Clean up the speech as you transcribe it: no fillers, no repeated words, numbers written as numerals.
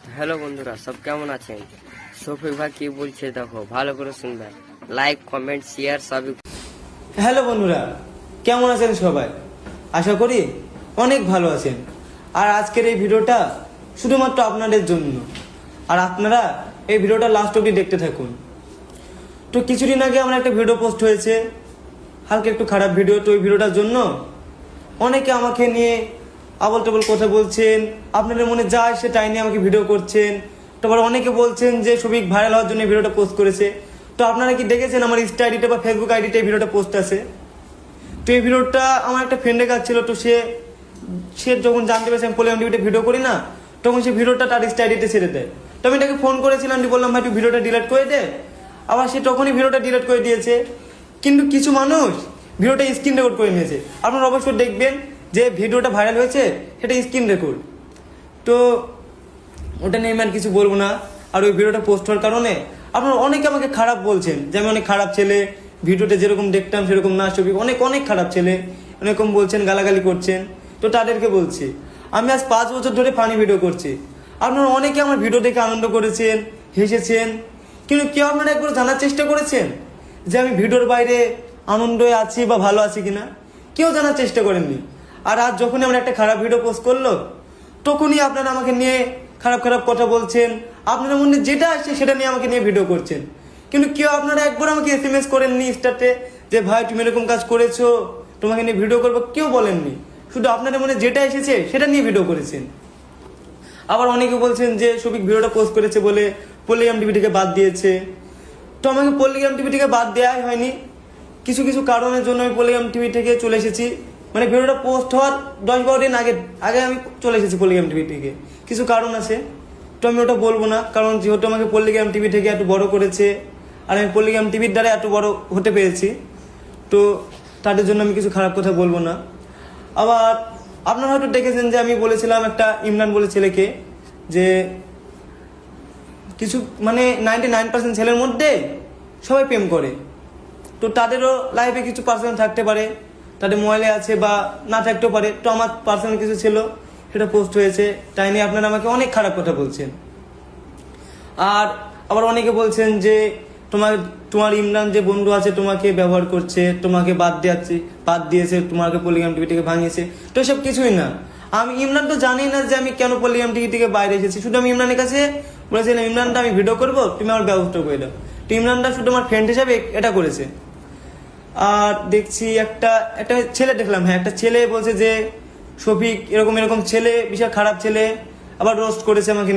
Hello বন্ধুরা, সব কেমন আছেন? শফিক ভাই কি বলছে দেখো, ভালো করে শুনবেন। লাইক, কমেন্ট, শেয়ার সবই। হ্যালো বন্ধুরা, কেমন আছেন সবাই? আশা করি অনেক ভালো আছেন। আর আজকের এই ভিডিওটা শুধুমাত্র আপনাদের জন্য, আর আপনারা এই ভিডিওটা লাস্ট অবধি দেখতে থাকুন। তো কিছুদিন আগে আমার একটা ভিডিও পোস্ট হয়েছে, হালকা একটু খারাপ ভিডিও। তো ওই ভিডিওটার জন্য অনেকে আমাকে নিয়ে আবল তাবল কথা বলছেন, আপনাদের মনে যা আসে তাই নিয়ে আমাকে ভিডিও করছেন। তারপর অনেকে বলছেন যে সবিক ভাইরাল হওয়ার জন্য এই ভিডিওটা পোস্ট করেছে। তো আপনারা কি দেখেছেন আমার ইনস্টা আইডিতে বা ফেসবুক আইডিতে এই ভিডিওটা পোস্ট আছে? তো এই ভিডিওটা আমার একটা ফ্রেন্ডের কাছে ছিল। তো সে যখন জানতে পেরেছে আমি পলিগ্রাম টিভিতে ভিডিও করি না, তখন সে ভিডিওটা তার ইনস্টা আইডিতে ছেড়ে দেয়। তো আমি তাকে ফোন করেছিলাম, বললাম ভাই তুই ভিডিওটা ডিলিট করে দে। আবার সে তখনই ভিডিওটা ডিলিট করে দিয়েছে। কিন্তু কিছু মানুষ ভিডিওটা স্ক্রিন রেকর্ড করে নিয়েছে। আপনারা অবশ্যই দেখবেন যে ভিডিওটা ভাইরাল হয়েছে সেটা স্ক্রিন রেকর্ড। তো ওটা নিয়ে আমি আর কিছু বলবো না। আর ওই ভিডিওটা পোস্ট হওয়ার কারণে আপনারা অনেকে আমাকে খারাপ বলছেন যে আমি অনেক খারাপ ছেলে, ভিডিওতে যেরকম দেখতাম সেরকম না, ছবি অনেক অনেক খারাপ ছেলে এরকম বলছেন, গালাগালি করছেন। তো তাদেরকে বলছি, আমি আজ 5 বছর ধরে ফানি ভিডিও করছি। আপনারা অনেকে আমার ভিডিও দেখে আনন্দ করেছেন, হেসেছেন, কিন্তু কেউ আপনারা একবার জানার চেষ্টা করেছেন যে আমি ভিডিওর বাইরে আনন্দে আছি বা ভালো আছি কিনা? কেউ জানার চেষ্টা করেননি। আর আজ যখনই আমরা একটা খারাপ ভিডিও পোস্ট করলো, তখনই আপনারা আমাকে নিয়ে খারাপ খারাপ কথা বলছেন। আপনাদের মনে যেটা আসছে সেটা নিয়ে আমাকে নিয়ে ভিডিও করছেন। কিন্তু কেউ আপনারা একবার আমাকে SMS করেননি ইনস্টাতে যে ভাই তুমি এরকম কাজ করেছো, তোমাকে নিয়ে ভিডিও করবো, কেউ বলেননি। শুধু আপনাদের মনে যেটা এসেছে সেটা নিয়ে ভিডিও করেছেন। আবার অনেকে বলছেন যে সবিক ভিডিওটা পোস্ট করেছে বলে পলিগ্রাম টিভি থেকে বাদ দিয়েছে। তো আমাকে পলিগ্রাম টিভি থেকে বাদ দেওয়াই হয়নি। কিছু কিছু কারণের জন্য আমি পলিগ্রাম টিভি থেকে চলে এসেছি। মানে ভিডিওটা পোস্ট হওয়ার 10-12 দিন আগে আমি চলে এসেছি পলিগ্রাম টিভি থেকে। কিছু কারণ আছে, তো আমি ওটা বলবো না। কারণ যেহেতু আমাকে পলিগ্রাম টিভি থেকে এত বড় করেছে, আর আমি পলিগ্রাম টিভির দ্বারা এত বড় হতে পেরেছি, তো তাদের জন্য আমি কিছু খারাপ কথা বলবো না। আবার আপনারা হয়তো দেখেছেন যে আমি বলেছিলাম একটা ইমরান বলে ছেলেকে যে কিছু মানে 99% ছেলের মধ্যে সবাই প্রেম করে। তো তাদেরও লাইফে কিছু পার্সোনাল থাকতে পারে, তাদের মোবাইলে আছে বা না থাকতেও পারে। তো আমার পার্সোনাল কিছু ছিল, সেটা পোস্ট হয়েছে, তাই নিয়ে আপনারা আমাকে অনেক খারাপ কথা বলছেন। আর আবার অনেকে বলছেন যে তোমার ইমরান যে বন্ধু আছে তোমাকে ব্যবহার করছে, তোমাকে বাদ দিয়েছে, তোমাকে পলিগ্রাম টিভি থেকে ভাঙিয়েছে। তো এসব কিছুই না। আমি ইমরান তো জানি না যে আমি কেন পলিগ্রাম টিভি থেকে বাইরে এসেছি। শুধু আমি ইমরানের কাছে বলেছিলাম ইমরানটা আমি ভিডিও করবো, তুমি আমার ব্যবস্থা করে দাও। তো ইমরানটা শুধু আমার ফ্রেন্ড হিসাবে এটা করেছে। আর দেখছি একটা ছেলে দেখলাম, হ্যাঁ একটা ছেলে বলছে যে শফিক এরকম ছেলে, বিশাল খারাপ ছেলে, আবার রোস্ট করেছে আমাকে।